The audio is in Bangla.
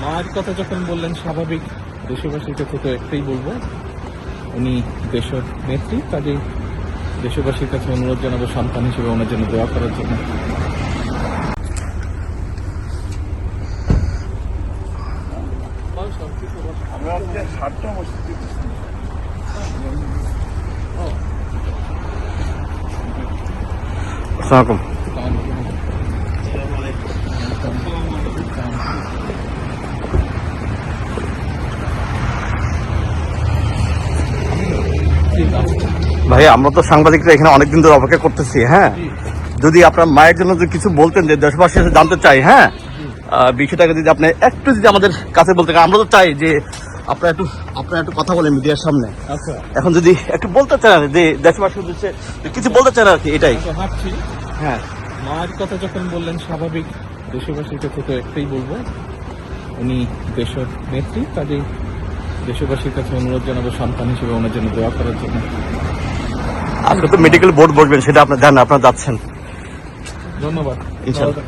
মায়ের কথা যখন বললেন স্বাভাবিক দেশবাসীর কাছে তো একটাই বলবো, উনি দেশের নেত্রী, কাজেই দেশবাসীর কাছে অনুরোধ জানাবো সন্তান হিসেবে ওনার জন্য দোয়া করার জন্য। আমরা আজকে 7টা মসজিদে আসসালামু আলাইকুম। ভাই আমরা তো সাংবাদিকরা এখানে অনেকদিন ধরে অপেক্ষা করতেছি। হ্যাঁ, যদি আপনার মায়ের জন্য যদি কিছু বলতেন যে দেশবাসী জানতে চাই, হ্যাঁ বিষয়টাকে যদি আপনি একটু যদি আমাদের কাছে বলতে, আমরা তো চাই যে আপনারা একটু কথা বলেন মিডিয়ার সামনে। আচ্ছা, এখন যদি একটু বলতে চান যে দেশবাসীর উদ্দেশ্যে কিছু বলতে চান আর কি, এটাই। ভাবছি হ্যাঁ, মায়ের কথা যখন বললেন স্বাভাবিক দেশবাসীর কাছে তো একটাই বলবো, উনি দেশের নেত্রী, কাজেই দেশবাসীর কাছে অনুরোধ জানাবো সন্তান হিসেবে ওনার জন্য দোয়া করার জন্য। আজকে তো মেডিকেল বোর্ড বসবেন, সেটা আপনার জানেন, আপনারা যাচ্ছেন ধন্যবাদ। ইনশাআল্লাহ।